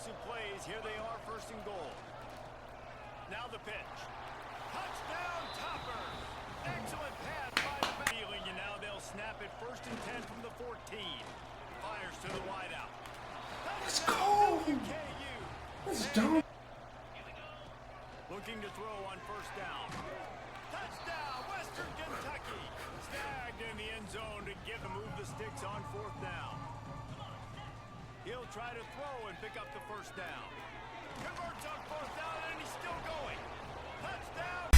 explosive plays. Here they are, first and goal. Now the pitch. Touchdown, Topper. Excellent pass by the back. And now they'll snap it first and 10 from the 14. Fires to the wideout. Let's go. WKU. Let's go. Looking to throw on first down. Touchdown, Western Kentucky. Snagged in the end zone to move the sticks on fourth down. He'll try to throw and pick up the first down. Converts on fourth down, and he's still going. Touchdown.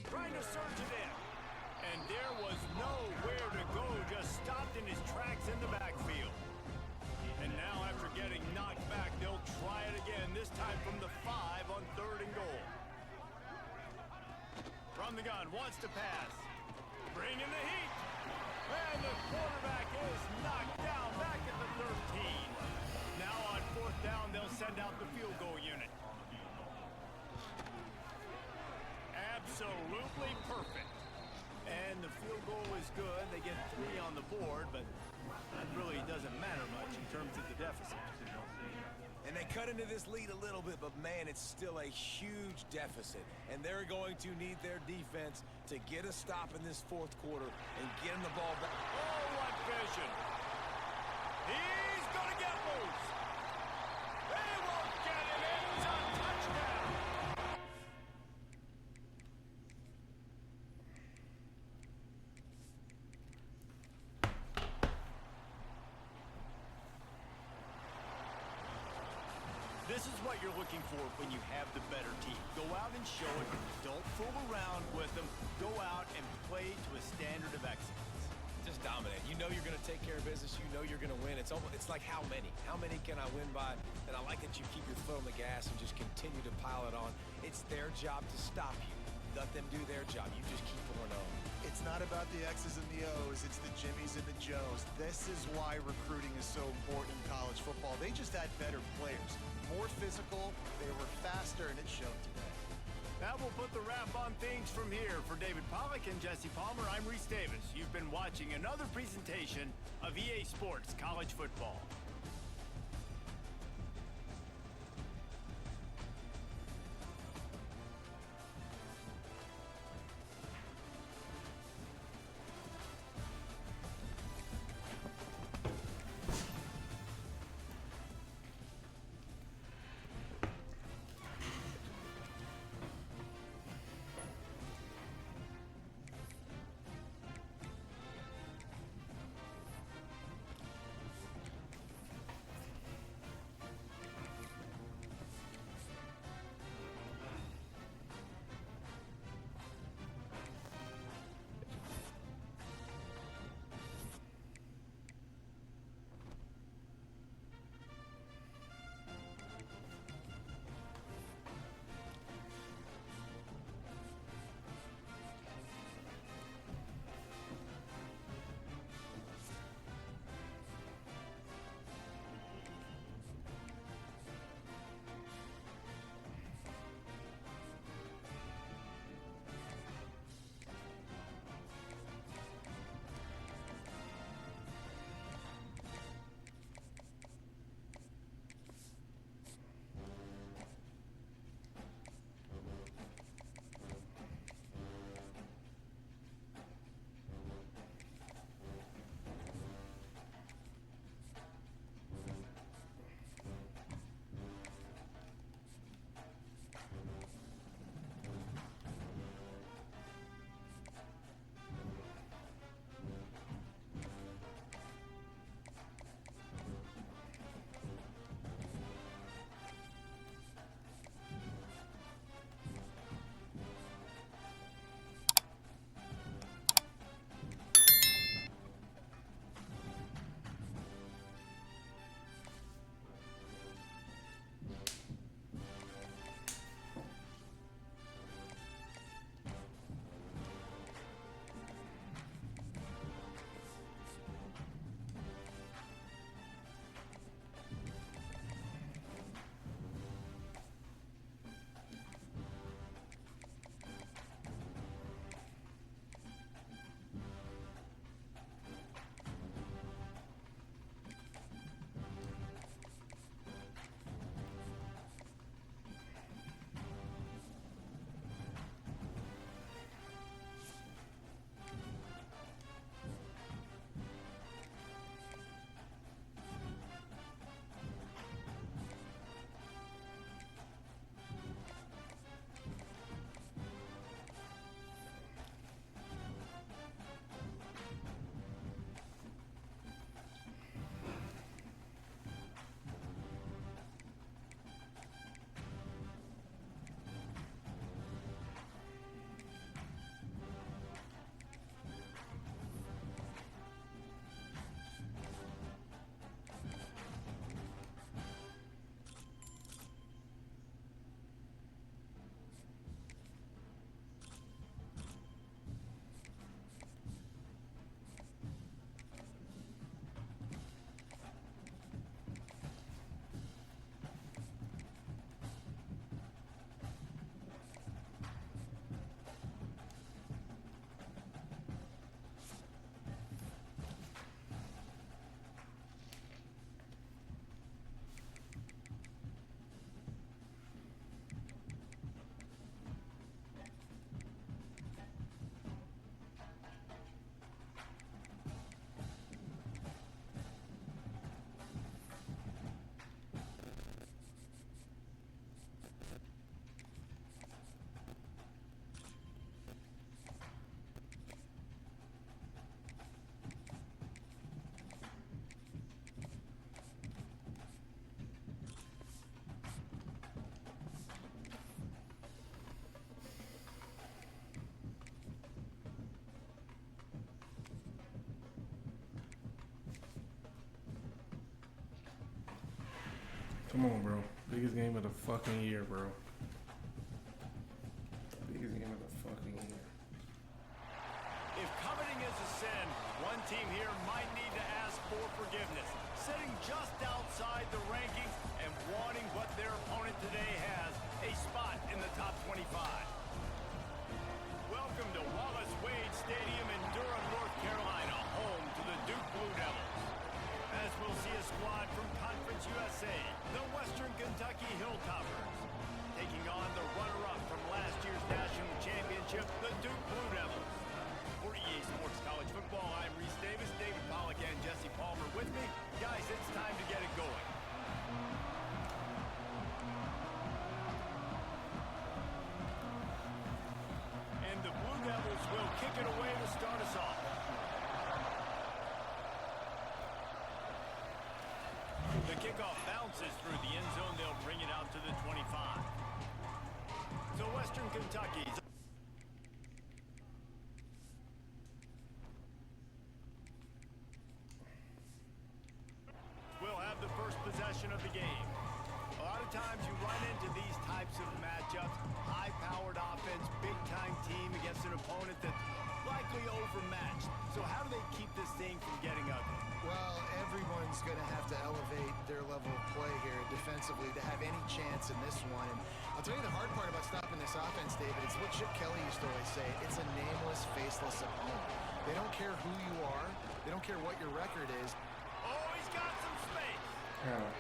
Trying to surge it in. And there was nowhere to go, just stopped in his tracks in the backfield. And now after getting knocked back, they'll try it again, this time from the 5 on third and goal. From the gun, wants to pass. Bring in the heat. And the quarterback is knocked down back at the 13. Now on fourth down, they'll send out the field goal unit. Absolutely perfect. And the field goal is good. They get 3 on the board, but that really doesn't matter much in terms of the deficit. And they cut into this lead a little bit, but man, it's still a huge deficit. And they're going to need their defense to get a stop in this fourth quarter and get them the ball back. Oh, what vision. He's going to get loose. They won't get it. It's a touchdown. This is what you're looking for when you have the better team. Go out and show it. Don't fool around with them. Go out and play to a standard of excellence. Just dominate. You know you're going to take care of business. You know you're going to win. It's like how many? How many can I win by? And I like that you keep your foot on the gas and just continue to pile it on. It's their job to stop you. Let them do their job. You just keep pouring on. It's not about the X's and the O's. It's the Jimmies and the Joes. This is why recruiting is so important in college football. They just had better players. More physical, they were faster, and it showed today. That will put the wrap on things from here. For David Pollack and Jesse Palmer, I'm Reese Davis. You've been watching another presentation of EA Sports College Football. Come on, bro. Biggest game of the fucking year, bro. Biggest game of the fucking year. If coveting is a sin, one team here might need to ask for forgiveness. Sitting just outside the rankings and wanting what their opponent today has, a spot in the top 25. Welcome to Wallace Wade Stadium in Durham, North Carolina, home to the Duke Blue Devils. As we'll see a squad from Conference USA, the Western Kentucky Hilltoppers, taking on the runner-up from last year's national championship, the Duke Blue Devils. For EA Sports College Football, I'm Reese Davis, David Pollack, and Jesse Palmer with me. Guys, it's time to get it going. And the Blue Devils will kick it away to start us off. The kickoff bounces through the end zone. They'll bring it out to the 25. So Western Kentucky's will have the first possession of the game. A lot of times you run into these types of matchups. High-powered offense, big-time team against an opponent that's likely overmatched. So how do they keep this thing from getting ugly? Well, everyone's going to have to elevate their level of play here defensively to have any chance in this one. And I'll tell you the hard part about stopping this offense, David, it's what Chip Kelly used to always say. It's a nameless, faceless opponent. They don't care who you are. They don't care what your record is. Oh, he's got some space.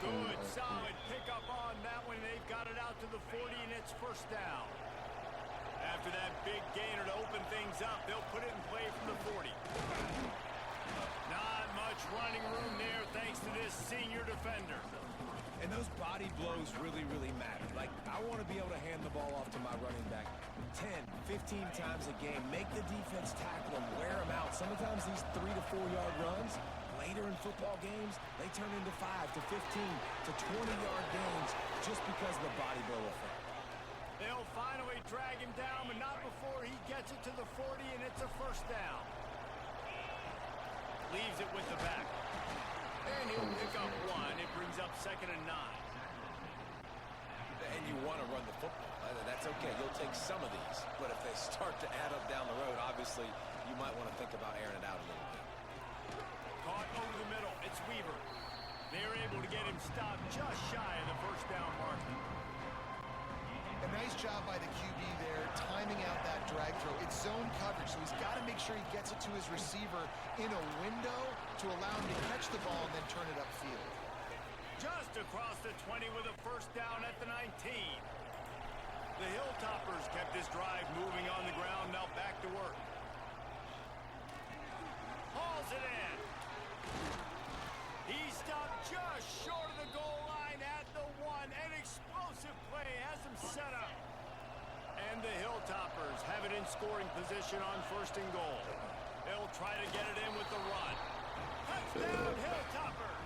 Good, solid pickup on that one. They've got it out to the 40, and it's first down. After that big gainer to open things up, they'll put it in play from the 40. Not much running room there thanks to this senior defender. And those body blows really, really matter. Like, I want to be able to hand the ball off to my running back 10, 15 times a game. Make the defense tackle them, wear them out. Sometimes these 3 to 4 yard runs, later in football games, they turn into 5 to 15 to 20-yard gains just because of the body blow effect. They'll finally drag him down, but not before he gets it to the 40, and it's a first down. Leaves it with the back. And he'll pick up one. It brings up 2nd and 9. And you want to run the football. That's okay. You'll take some of these. But if they start to add up down the road, obviously, you might want to think about airing it out a little bit. Caught over the middle. It's Weaver. They're able to get him stopped just shy of the first down marker. A nice job by the QB there, timing out that drag throw. It's zone coverage, so he's got to make sure he gets it to his receiver in a window to allow him to catch the ball and then turn it upfield. Just across the 20 with a first down at the 19. The Hilltoppers kept this drive moving on the ground, now back to work. Hauls it in. He stopped just short of the goal line at the 1. An explosive play has him set up. And the Hilltoppers have it in scoring position on 1st and goal. They'll try to get it in with the run. Touchdown, Hilltoppers!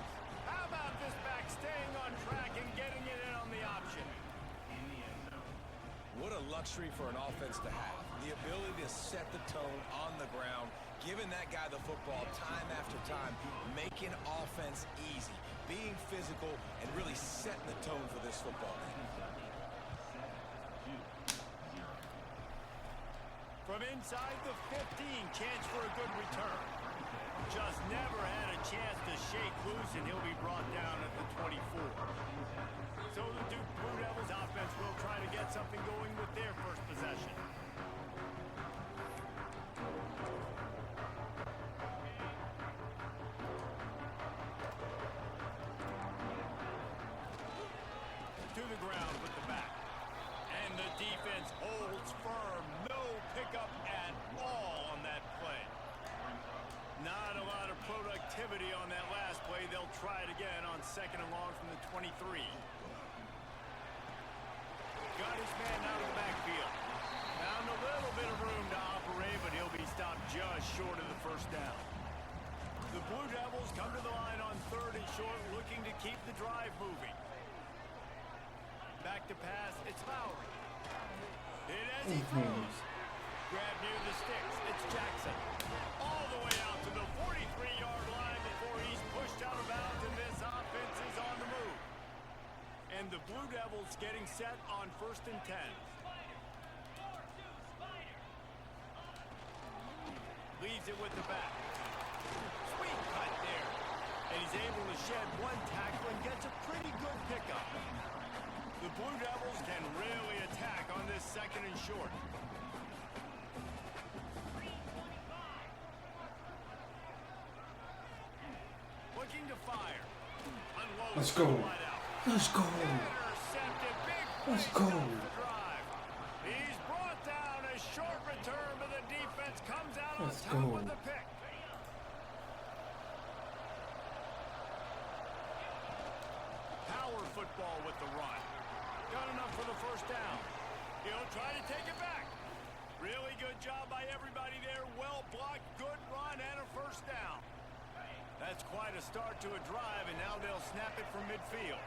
How about this back staying on track and getting it in on the option? What a luxury for an offense to have. The ability to set the tone on the ground, giving that guy the football time after time, making offense easy, being physical, and really setting the tone for this football game. From inside the 15, chance for a good return. Just never had a chance to shake loose, and he'll be brought down at the 24. So the Duke Blue Devils offense will try to get something going with their first possession. To the ground with the back. And the defense holds firm. No pickup at all on that play. Not a lot of productivity on that last play. They'll try it again on 2nd and long from the 23. Got his man out of the backfield. Found a little bit of room to operate, but he'll be stopped just short of the first down. The Blue Devils come to the line on 3rd and short, looking to keep the drive moving. Back to pass, it's Lowry. Hit as he throws. Grab near the sticks, it's Jackson. All the way out to the 43-yard line before he's pushed out of bounds, and this offense is on the move. And the Blue Devils getting set on 1st and 10. Leaves it with the back. Sweet cut there. And he's able to shed one tackle and gets a pretty good pickup. The Blue Devils can really attack on this 2nd and short. Looking to fire. Unloads. Let's go. Let's go. Intercepted. Big Let's plays go. off the drive. He's brought down. A short return, but the defense comes out on Let's top go. with the pick. Power football with the run. Got enough for the 1st down. He'll try to take it back. Really good job by everybody there. Well blocked, good run, and a 1st down. That's quite a start to a drive, and now they'll snap it from midfield.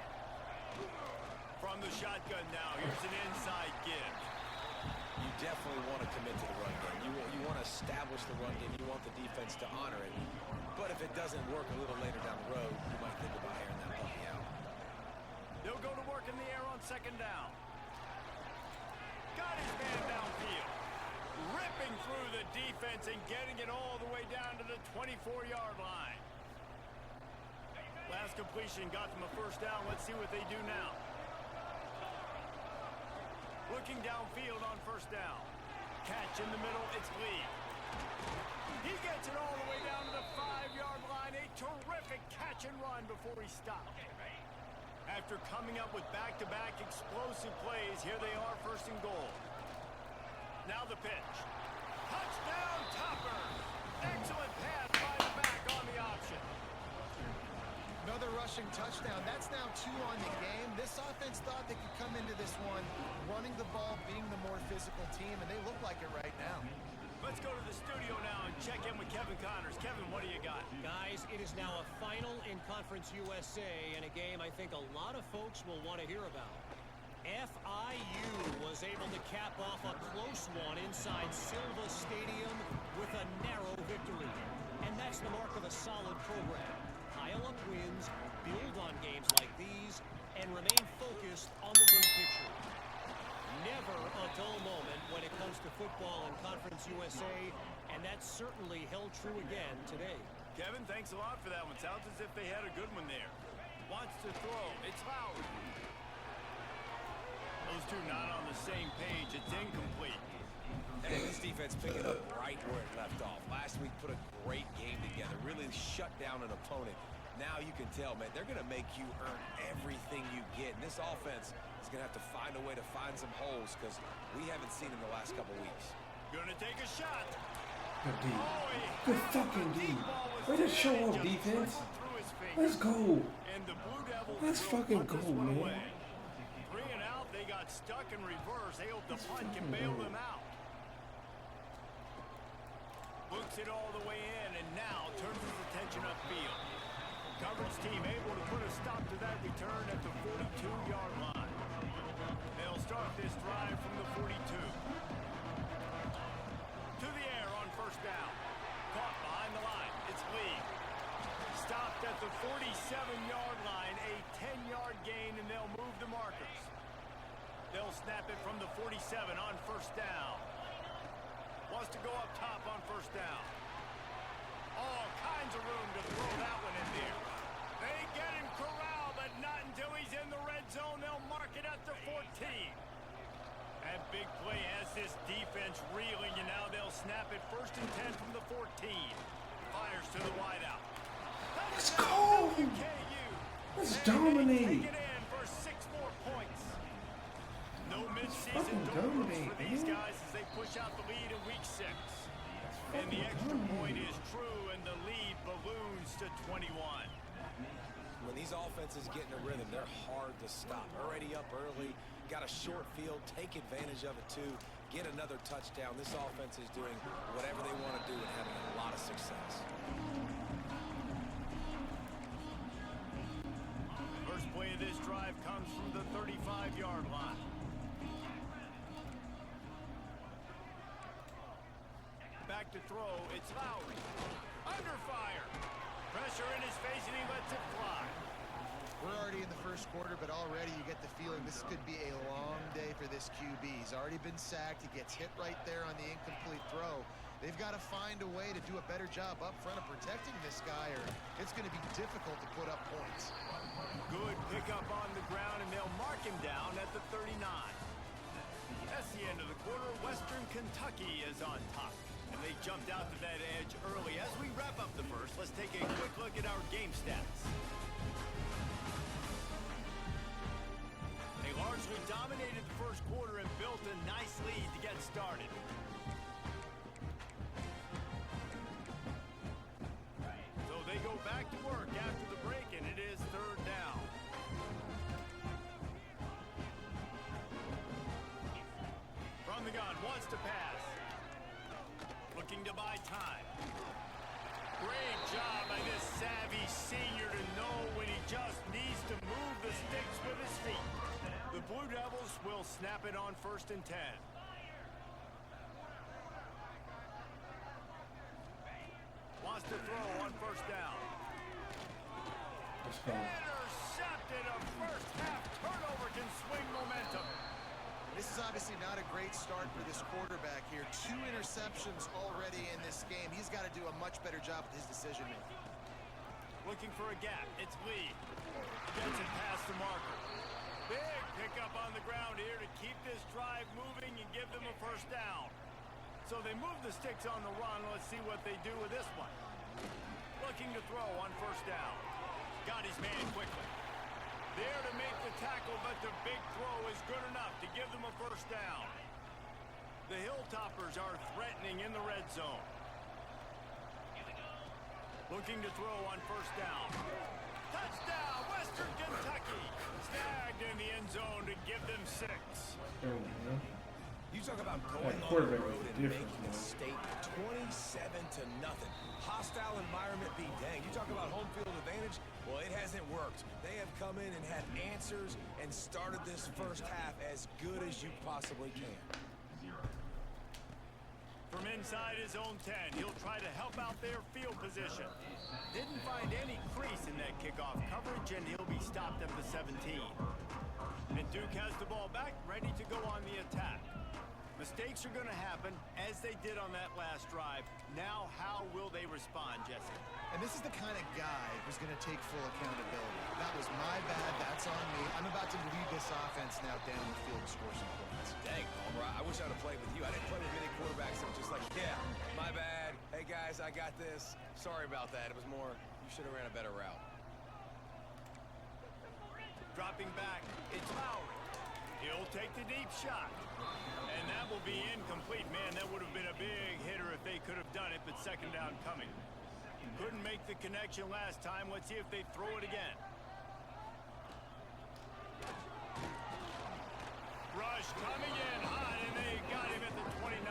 From the shotgun now, here's an inside give. You definitely want to commit to the run game. You want to establish the run game. You want the defense to honor it. But if it doesn't work a little later down the road, you might think about airing that puppy out. They'll go to work in the air on 2nd down. Got his man downfield. Ripping through the defense and getting it all the way down to the 24-yard line. Last completion got them a 1st down. Let's see what they do now. Looking downfield on 1st down. Catch in the middle, it's Lee. He gets it all the way down to the 5-yard line. A terrific catch and run before he stopped. After coming up with back-to-back explosive plays, here they are 1st and goal. Now the pitch. Touchdown, Topper. Excellent pass by the back on the option. Another rushing touchdown. That's now 2 on the game. This offense thought they could come into this one running the ball, being the more physical team, and they look like it right now. Let's go to the studio now and check in with Kevin Connors. Kevin, what do you got? Guys, it is now a final in Conference USA and a game I think a lot of folks will want to hear about. FIU was able to cap off a close one inside Silva Stadium with a narrow victory. And that's the mark of a solid program. Pile up wins, build on games like these, and remain focused on the big picture. Never a dull moment when it comes to football in Conference USA, and that certainly held true again today. Kevin, thanks a lot for that one. Sounds as if they had a good one there. Wants to throw. It's Lowry. Those two not on the same page. It's incomplete. And this defense picking up right where it left off. Last week put a great game together. Really shut down an opponent. Now you can tell, man, they're going to make you earn everything you get. And this offense is going to have to find a way to find some holes because we haven't seen in the last couple weeks. Going to take a shot. Good D. Good fucking D. Way to show up, defense. Let's go. And the Blue Devils Let's fucking go, man. 3 and out. They got stuck in reverse. They hope the punt can bail them out. Books it all the way in and now turns his attention upfield. Coverage team able to put a stop to that return at the 42-yard line. They'll start this drive from the 42. To the air on 1st down. Caught behind the line. It's Lee. Stopped at the 47-yard line. A 10-yard gain, and they'll move the markers. They'll snap it from the 47 on 1st down. Wants to go up top on 1st down. All kinds of room to throw that one in there. They get him corralled, but not until he's in the red zone. They'll mark it at the 14. That big play has this defense reeling, and now they'll snap it 1st and 10 from the 14. Fires to the wideout. Let's go. WKU. Let's And dominate. they take it in for 6 more points. No midseason fucking doldrums dominate, for these man. guys as they push out the lead in week 6. And the extra point is true, and the lead balloons to 21. When these offenses get in a rhythm, they're hard to stop. Already up early, got a short field, take advantage of it too, get another touchdown. This offense is doing whatever they want to do and having a lot of success. First play of this drive comes from the 35-yard line. Back to throw, it's Lowry. Under fire. Pressure in his face, and he lets it fly. We're already in the first quarter, but already you get the feeling this could be a long day for this QB. He's already been sacked. He gets hit right there on the incomplete throw. They've got to find a way to do a better job up front of protecting this guy, or it's going to be difficult to put up points. Good pickup on the ground, and they'll mark him down at the 39. That's the end of the quarter. Western Kentucky is on top, and they jumped out to that edge early. As we wrap up the first, let's take a quick look at our game stats. They largely dominated the first quarter and built a nice lead to get started. So they go back to work after the break, and it is third down. From the gun, wants to pass. Looking to buy time. Great job by this savvy senior to know when he just needs to move the sticks with his feet. The Blue Devils will snap it on 1st and 10. Wants to throw on 1st down. Let's go. Intercepted. A first half turnover can swing momentum. This is obviously not a great start for this quarterback here. 2 interceptions already in this game. He's got to do a much better job with his decision-making. Looking for a gap. It's Lee. Gets it past the marker. Big pickup on the ground here to keep this drive moving and give them a 1st down. So they move the sticks on the run. Let's see what they do with this one. Looking to throw on 1st down. Got his man quickly. There to make the tackle, but the big throw is good enough to give them a 1st down. The Hilltoppers are threatening in the red zone. Looking to throw on 1st down. Touchdown, Western Kentucky. Snagged in the end zone to give them 6. You talk about going on the road and making a statement. 27-0. Hostile environment be dang. You talk about home field advantage. Well, it hasn't worked. They have come in and had answers and started this first half as good as you possibly can. From inside his own 10, he'll try to help out their field position. Didn't find any crease in that kickoff coverage, and he'll be stopped at the 17. And Duke has the ball back, ready to go on the attack. Mistakes are going to happen, as they did on that last drive. Now, how will they respond, Jesse? And this is the kind of guy who's going to take full accountability. That was my bad. That's on me. I'm about to lead this offense now down the field to score some points. Dang, Palmer, I wish I'd have played with you. I didn't play with many quarterbacks that were just like, yeah, my bad. Hey, guys, I got this. Sorry about that. It was more, you should have ran a better route. Dropping back, it's Lowry. He'll take the deep shot. And that will be incomplete. Man, that would have been a big hitter if they could have done it, but 2nd down coming. Couldn't make the connection last time. Let's see if they throw it again. Rush coming in hot, and they got him at the 29.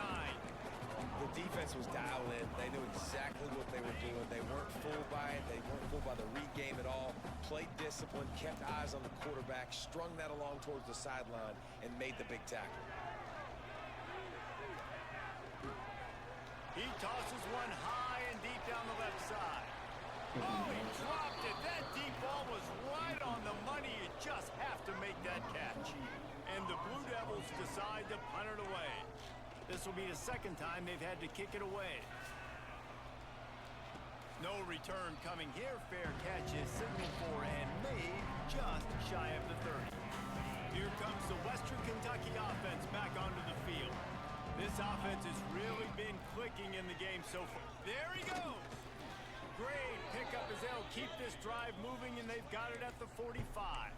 The defense was dialed in. They knew exactly what they were doing. They weren't fooled by it. They weren't fooled by the read game at all. Played discipline, kept eyes on the quarterback, strung that along towards the sideline, and made the big tackle. He tosses one high and deep down the left side. Oh, he dropped it. That deep ball was right on the money. You just have to make that catch. And the Blue Devils decide to punt it away. This will be the 2nd time they've had to kick it away. No return coming here. Fair catch is signaled for and made just shy of the 30. Here comes the Western Kentucky offense back onto the field. This offense has really been clicking in the game so far. There he goes. Great pickup as they'll keep this drive moving, and they've got it at the 45.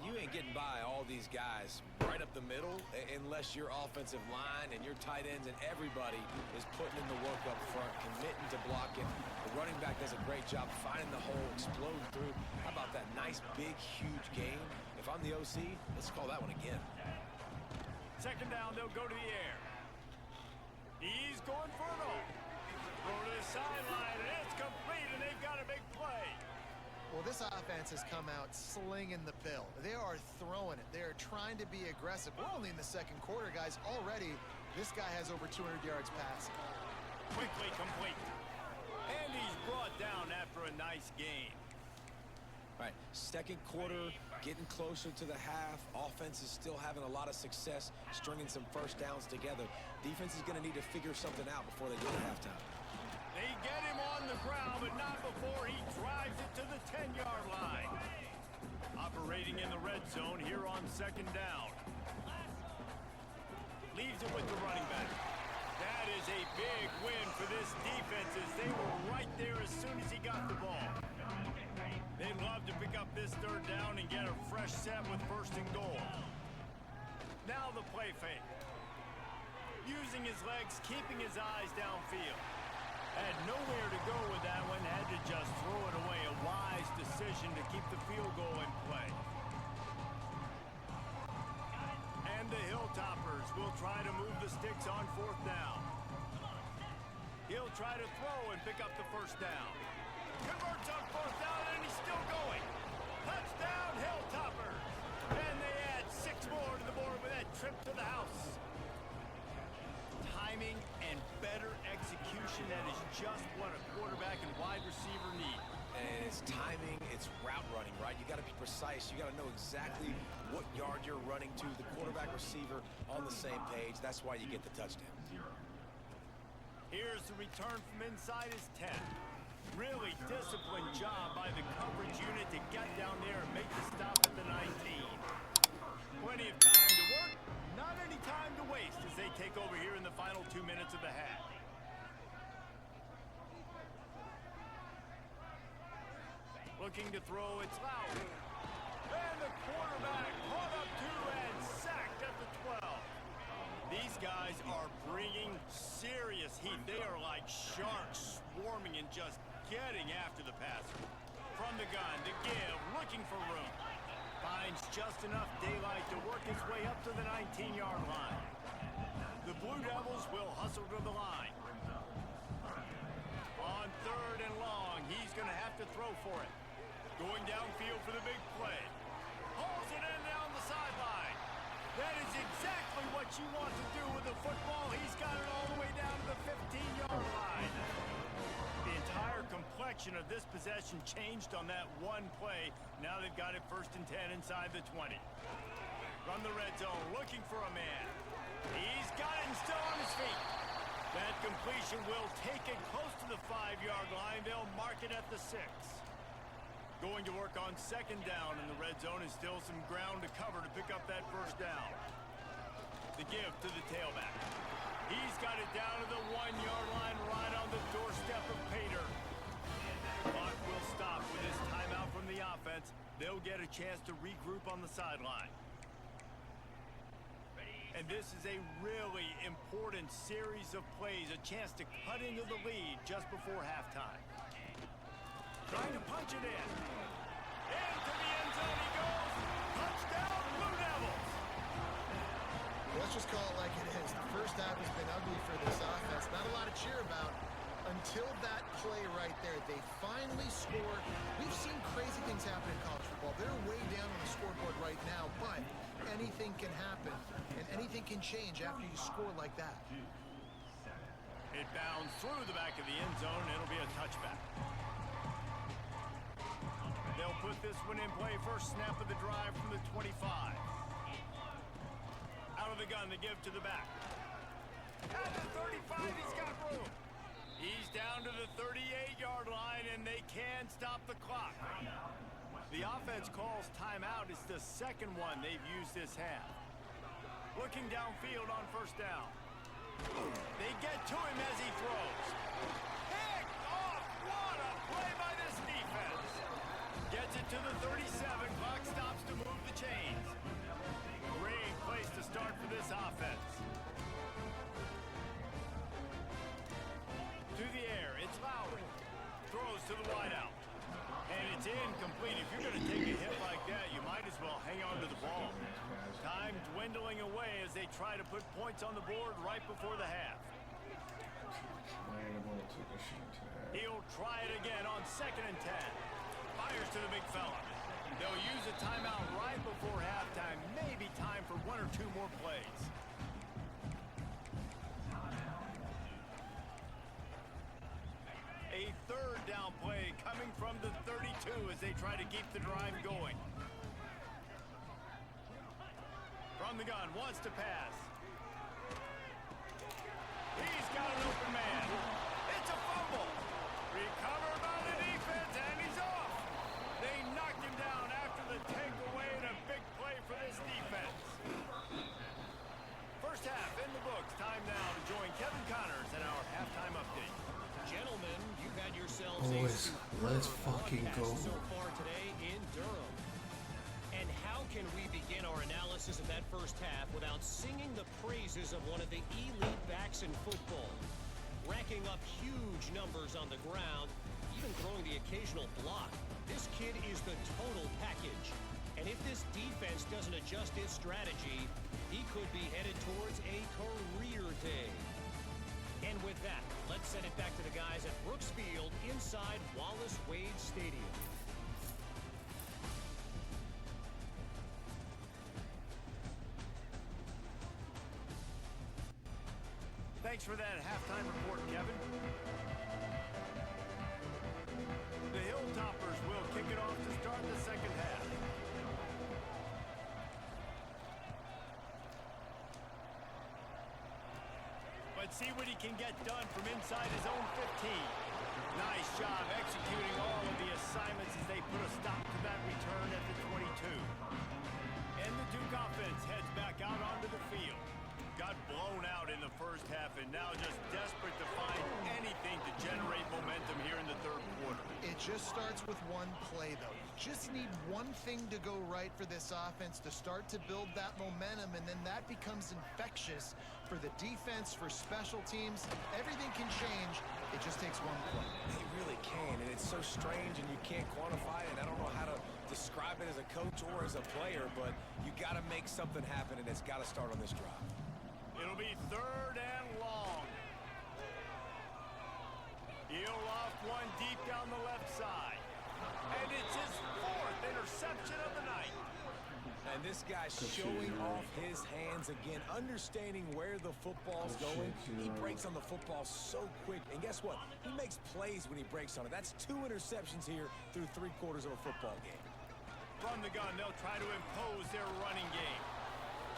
You ain't getting by all these guys right up the middle unless your offensive line and your tight ends and everybody is putting in the work up front, committing to blocking. The running back does a great job finding the hole, exploding through. How about that nice, big, huge game? If I'm the OC, let's call that one again. 2nd down, they'll go to the air. He's going for it all. Throw to the sideline, and it's complete, and they've got a big play. Well, this offense has come out slinging the bill. They are throwing it. They are trying to be aggressive. We're only in the 2nd quarter, guys. Already, this guy has over 200 yards passing. Quickly complete. And he's brought down after a nice gain. All right, second quarter, getting closer to the half. Offense is still having a lot of success stringing some first downs together. Defense is going to need to figure something out before they get to halftime. They get him on the ground, but not before he drives it to the 10-yard line. Operating in the red zone here on second down. Leaves it with the running back. That is a big win for this defense as they were right there as soon as he got the ball. They'd love to pick up this third down and get a fresh set with first and goal. Now the play fake. Using his legs, keeping his eyes downfield. Had nowhere to go with that one, had to just throw it away. A wise decision to keep the field goal in play. And the Hilltoppers will try to move the sticks on fourth down. He'll try to throw and pick up the first down. Converts on fourth down, and he's still going. Touchdown, Hilltoppers. And they add 6 more to the board with that trip to the house. Timing and better execution, that is just what a quarterback and wide receiver need. And it's timing, it's route running, right? You got to be precise. You got to know exactly what yard you're running to. The quarterback receiver on the same page. That's why you get the touchdown. Here's the return from inside his 10. Really disciplined job by the coverage unit to get down there and make the stop at the 19. Plenty of time to work, not any time to waste as they take over here in the final 2 minutes of the half. Looking to throw, it's Lowry. And the quarterback caught up to and sacked at the 12. These guys are bringing serious heat. They are like sharks swarming and just getting after the passer. From the gun to give, looking for room. Finds just enough daylight to work his way up to the 19-yard line. The Blue Devils will hustle to the line. On third and long, he's going to have to throw for it. Going downfield for the big play. Hauls it in down the sideline. That is exactly what you want to do with the football. He's got it all the way down to the 15-yard line. The entire complexion of this possession changed on that one play. Now they've got it first and 10 inside the 20. From the red zone, looking for a man. He's got it and still on his feet. That completion will take it close to the 5-yard line. They'll mark it at the 6. Going to work on second down in the red zone is still some ground to cover to pick up that first down. The give to the tailback. He's got it down to the 1-yard line right on the doorstep of Pater. Clock will stop with this timeout from the offense. They'll get a chance to regroup on the sideline. And this is a really important series of plays, a chance to cut into the lead just before halftime. Trying to punch it in. Into the end zone he goes. Touchdown, Blue Devils. Let's just call it like it is. The first half has been ugly for this offense. Not a lot to cheer about until that play right there. They finally score. We've seen crazy things happen in college football. They're way down on the scoreboard right now, but anything can happen, and anything can change after you score like that. It bounds through the back of the end zone. It'll be a touchback. They'll put this one in play. First snap of the drive from the 25. Out of the gun, the give to the back. At the 35, he's got room. He's down to the 38-yard line, and they can stop the clock. The offense calls timeout. It's the second one they've used this half. Looking downfield on first down. They get to him as he throws. Picked off. What a play by this defense. Gets it to the 37. Clock stops to move the chains. Great place to start for this offense. To the air, it's Lowry. Throws to the wideout. And it's incomplete. If you're going to take a hit like that, you might as well hang on to the ball. Time dwindling away as they try to put points on the board right before the half. He'll try it again on second and 10. Fires to the big fella. They'll use a timeout right before halftime. Maybe time for 1 or 2 more plays. A third down play coming from the 32. as they try to keep the drive going. From the gun, wants to pass. He's got an open man. It's a fumble. Recovered by the defense, and he's off. They knocked him down after the takeaway, and a big play for this defense. First half in the books. Time now to join Kevin Connors in our halftime update. Gentlemen, you've had yourselves Boys, let's fucking go. so far today in Durham. And how can we begin our analysis of that first half without singing the praises of one of the elite backs in football? Racking up huge numbers on the ground, even throwing the occasional block. This kid is the total package. And if this defense doesn't adjust its strategy, he could be headed towards a career day. And with that, let's send it back to the guys at Brooks Field inside Wallace Wade Stadium. Thanks for that halftime report, Kevin. The Hilltoppers will kick it off to start the second half. But see what he can get done from inside his own 15. Nice job executing all of the assignments as they put a stop to that return at the 22. And the Duke offense heads back out onto the field. Got blown out in the first half and now just desperate to find anything to generate momentum here in the third quarter. It just starts with one play, though. You just need one thing to go right for this offense to start to build that momentum, and then that becomes infectious for the defense, for special teams. Everything can change. It just takes one play. It really can, and it's so strange, and you can't quantify it. I don't know how to describe it as a coach or as a player, but you got to make something happen, and it's got to start on this drive. It'll be third and long. He'll loft one deep down the left side. And it's his fourth interception of the night. And this guy's showing off his hands again, understanding where the football's going. He breaks on the football so quick. And guess what? He makes plays when he breaks on it. That's 2 interceptions here through 3 quarters of a football game. From the gun, they'll try to impose their running game.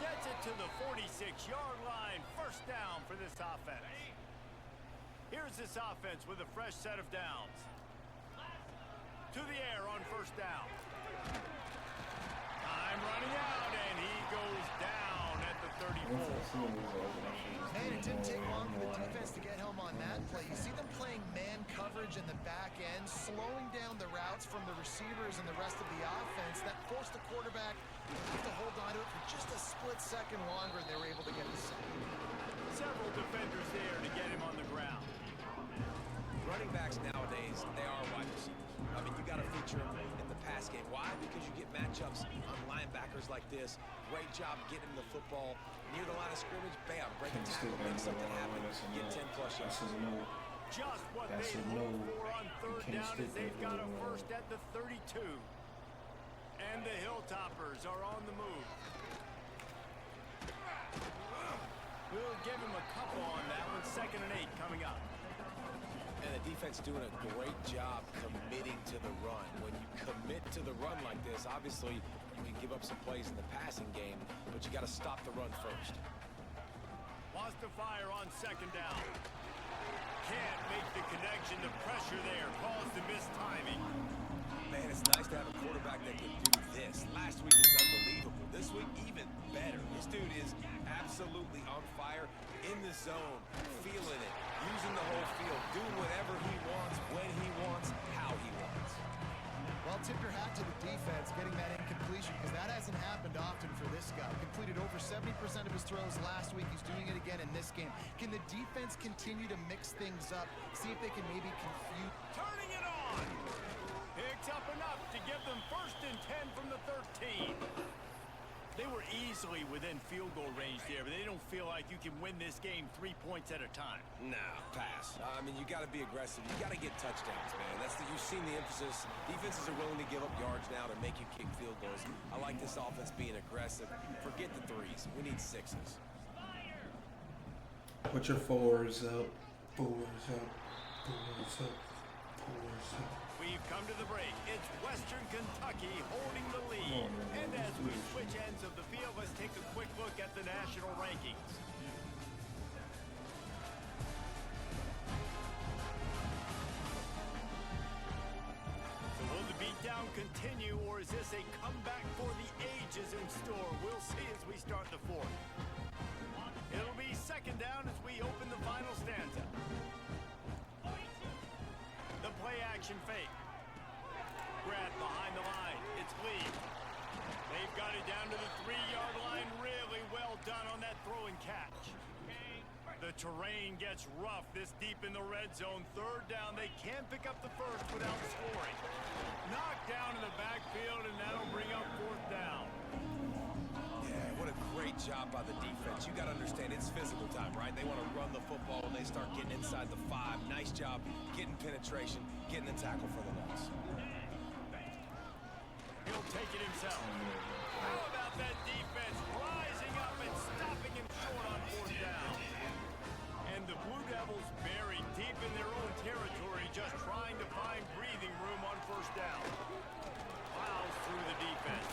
Gets it to the 46-yard line. First down for this offense. Here's this offense with a fresh set of downs. To the air on first down. Time running out, and he goes down at the 34. Man, it didn't take long for the defense to get home on that play. You see them playing man coverage in the back end, slowing down the routes from the receivers and the rest of the offense. That forced the quarterback to hold on to it for just a split second longer, and they were able to get the sack. Several defenders there to get him on the ground. Running backs nowadays, they are wide receivers. I mean, you got to feature them in the pass game. Why? Because you get matchups on linebackers like this. Great job getting him the football near the line of scrimmage. Bam, break a tackle, make something happen, get 10-plus yards. Just what they look for on third down as they've got a first at the 32. And the Hilltoppers are on the move. We'll give him a couple on that one. 2nd and 8 coming up. And the defense doing a great job committing to the run. When you commit to the run like this, obviously you can give up some plays in the passing game, but you got to stop the run first. Wants to fire on 2nd down. Can't make the connection. The pressure there caused the missed timing. Man, it's nice to have a quarterback that can do this. Last week was unbelievable. This week, even better. This dude is absolutely on fire, in the zone, feeling it, using the whole field, doing whatever he wants, when he wants, how he wants. Well, tip your hat to the defense getting that incompletion, because that hasn't happened often for this guy. Completed over 70% of his throws last week. He's doing it again in this game. Can the defense continue to mix things up, see if they can maybe confuse? Turning it on. Picks up enough to give them 1st and 10 from the 13. They were easily within field goal range there, but they don't feel like you can win this game 3 points at a time. Nah, pass. I mean, you got to be aggressive. You got to get touchdowns, man. You've seen the emphasis. Defenses are willing to give up yards now to make you kick field goals. I like this offense being aggressive. Forget the 3s. We need 6s. Put your 4s up. 4s up. 4s up. 4s up. We've come to the break. It's Western Kentucky holding the lead. And as we switch ends of the field, let's take a quick look at the national rankings. So will the beatdown continue, or is this a comeback for the ages in store? We'll see as we start the fourth. It'll be second down as we open the final stanza. The play action fake. Grab behind the line. It's Lee. They've got it down to the 3-yard line. Really well done on that throw and catch. The terrain gets rough this deep in the red zone. Third down. They can't pick up the first without scoring. Knocked down in the backfield, and that'll bring up fourth down. Yeah, what a great job by the defense. You got to understand, it's physical time, right? They want to run the football when they start getting inside the 5. Nice job getting penetration, getting the tackle for the loss. He'll take it himself. How about that defense rising up and stopping him short on fourth down? And the Blue Devils buried deep in their own territory, just trying to find breathing room on first down. Plows through the defense.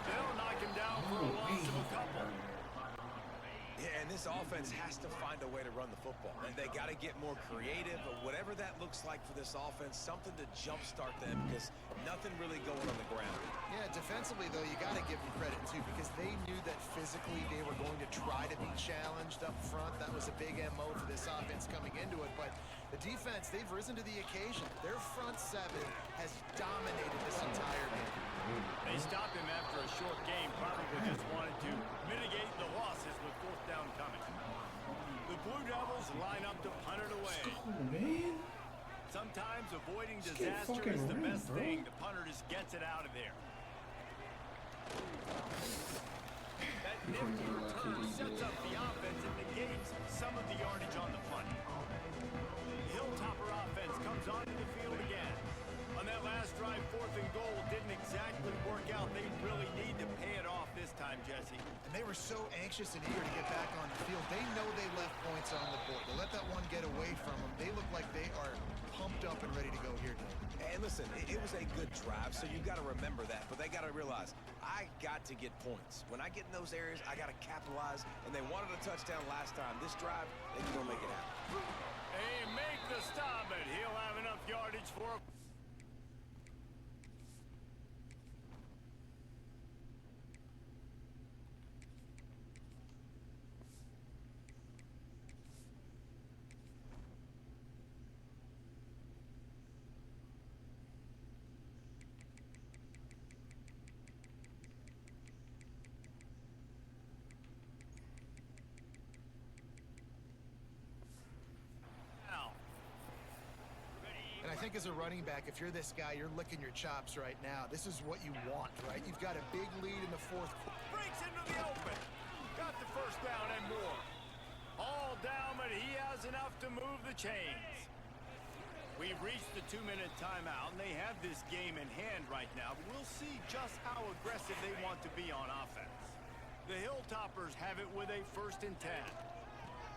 They'll knock him down for a loss of a couple. Yeah, and this offense has to find a way to run the football. And they got to get more creative, or whatever that looks like for this offense, something to jumpstart them, because nothing really going on the ground. Yeah, defensively, though, you got to give them credit, too, because they knew that physically they were going to try to be challenged up front. That was a big MO for this offense coming into it. But the defense, they've risen to the occasion. Their front 7 has dominated this entire game. They stopped him after a short game, probably just wanted to mitigate the losses with fourth down coming. The Blue Devils line up to punt it away. Man. Sometimes avoiding Just get disaster fucking is the ran, best bro. thing. The punter just gets it out of there. That nifty return sets up the offense and negates some of the yardage on the punt. The Hilltopper offense comes onto the field again. On that last drive, 4th and goal didn't exactly work out. They really need to pay it off this time, Jesse. And they were so anxious and eager to get back on the field. They know they left points on the board. To let that one get away from them, they look like they are pumped up and ready to go here today. And listen, it was a good drive, so you got to remember that. But they got to realize, I got to get points. When I get in those areas, I got to capitalize. And they wanted a touchdown last time. This drive, they can go make it happen. They make the stop, but he'll have enough yardage for a... And I think as a running back, if you're this guy, you're licking your chops right now. This is what you want, right? You've got a big lead in the 4th quarter. Breaks into the open. Got the first down and more. All down, but he has enough to move the chains. We've reached the 2-minute timeout, and they have this game in hand right now. But we'll see just how aggressive they want to be on offense. The Hilltoppers have it with a 1st and 10.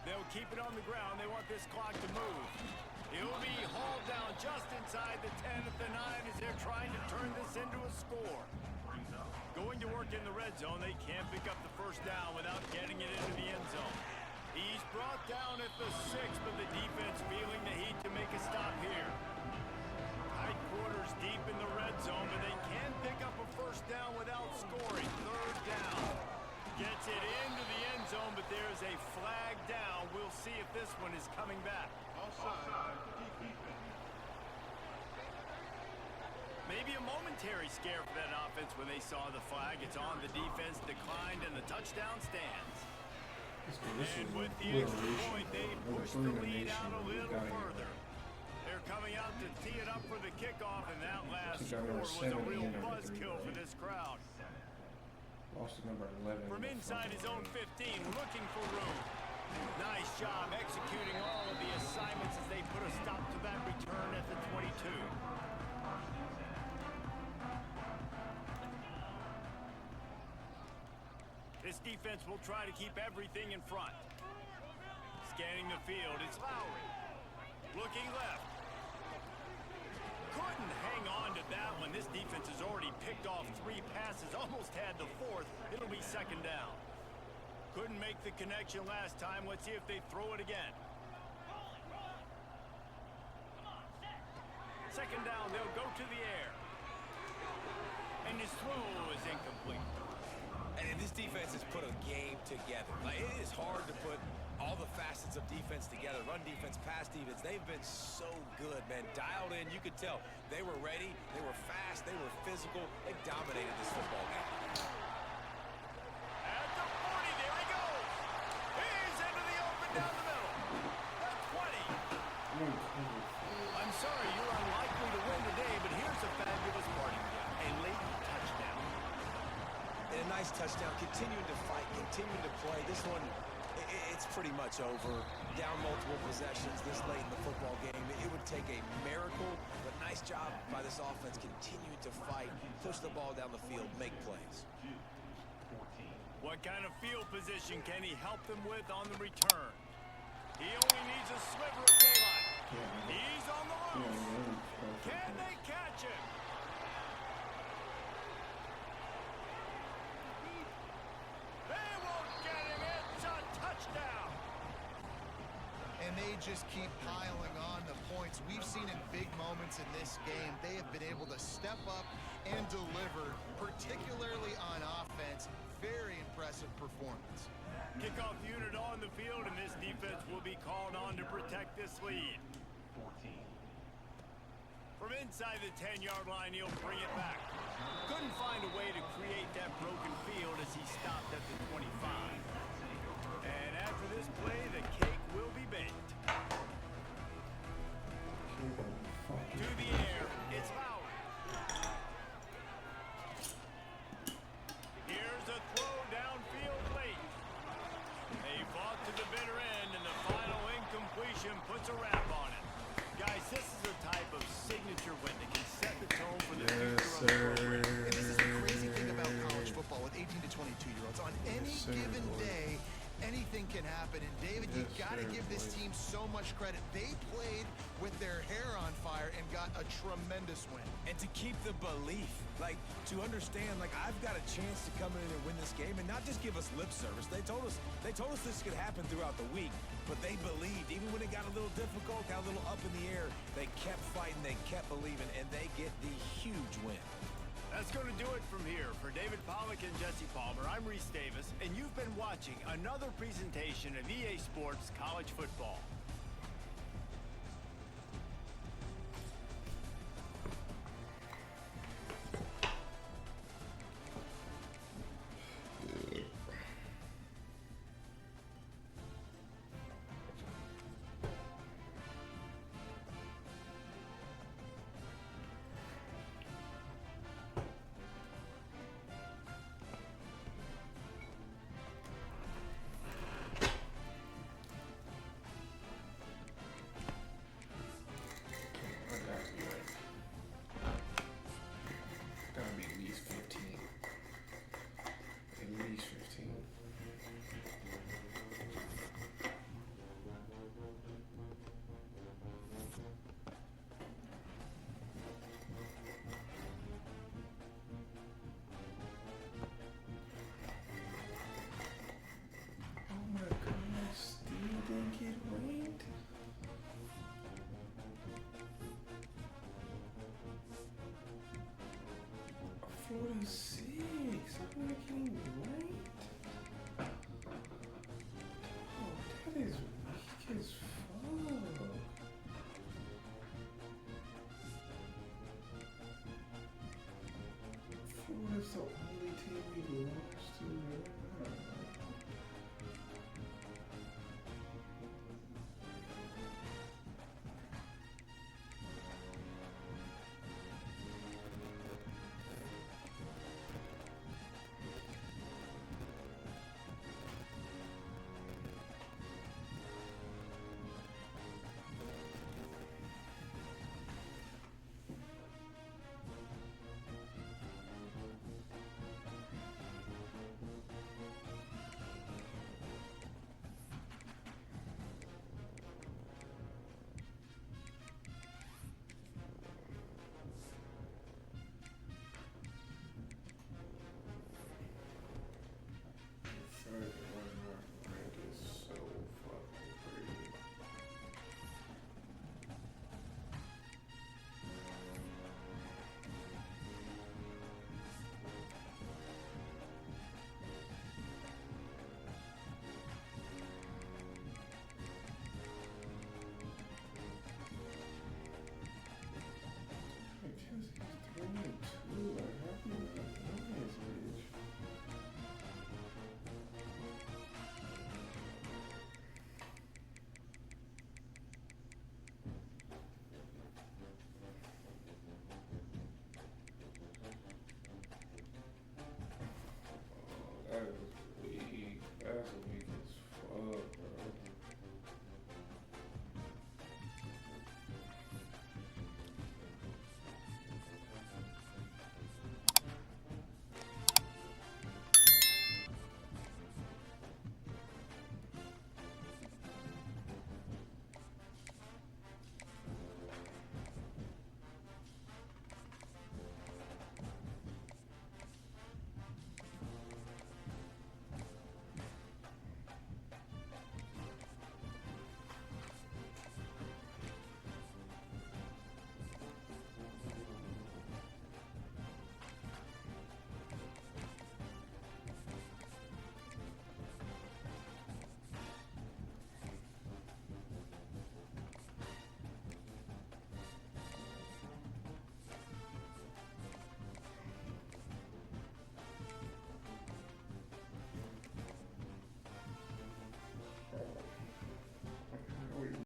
They'll keep it on the ground. They want this clock to move. He'll be hauled down just inside the 10 at the 9 as they're trying to turn this into a score. Going to work in the red zone, they can't pick up the first down without getting it into the end zone. He's brought down at the 6, but the defense feeling the heat to make a stop here. Tight quarters deep in the red zone, but they can pick up a first down without scoring. 3rd down. Gets it into the end zone, but there's a flag down. We'll see if this one is coming back. Maybe a momentary scare for that offense when they saw the flag. It's on. The defense declined, and the touchdown stands. And with the extra point, they push the lead out a little further. They're coming out to tee it up for the kickoff, and that last score was a real buzzkill for this crowd. Lost to number 11. From inside his own 15, looking for room. Nice job executing all of the assignments as they put a stop to that return at the 22. This defense will try to keep everything in front. Scanning the field, it's Lowry. Looking left. Couldn't hang on to that one. This defense has already picked off 3 passes, almost had the 4th. It'll be 2nd down. Couldn't make the connection last time. Let's see if they throw it again. 2nd down, they'll go to the air. And his throw is incomplete. And this defense has put a game together. Like, it is hard to put all the facets of defense together. Run defense, pass defense. They've been so good, man. Dialed in. You could tell they were ready. They were fast. They were physical. They dominated this football game. At the 40, there he goes. He's into the open down the middle. At 20. I'm sorry, you're unlikely to win today, but here's a fabulous parting gift. A late touchdown. And a nice touchdown. Continuing to fight, continuing to play. This one, it's pretty much over. Down multiple possessions this late in the football game. It would take a miracle, but nice job by this offense continuing to fight, push the ball down the field, make plays. What kind of field position can he help them with on the return? He only needs a sliver of daylight. He's on the loose. Can they catch him? They won't get him. It's a touchdown. And they just keep piling on the points. We've seen in big moments in this game, they have been able to step up and deliver, particularly on offense. Very impressive performance. Kickoff unit on the field, and this defense will be called on to protect this lead. From inside the 10-yard line, he'll bring it back. Couldn't find a way to create that broken field as he stopped at the 25. And after this play, the cake will be baked. To the air, it's Howard. Here's a throw downfield late. They fought to the bitter end, and the final incompletion puts a wrap on it. Guys, this is a type of signature win that can set the tone for the future of the program. And this is the crazy thing about college football with 18 to 22-year-olds. On any given day, anything can happen. And David, you got to give this team so much credit. They played with their hair on fire and got a tremendous win. And to keep the belief, like, to understand, like, I've got a chance to come in and win this game and not just give us lip service. They told us this could happen throughout the week, but they believed. Even when it got a little difficult, got a little up in the air, they kept fighting, they kept believing, and they get the huge win. That's going to do it from here. For David Pollack and Jesse Palmer, I'm Reese Davis, and you've been watching another presentation of EA Sports College Football.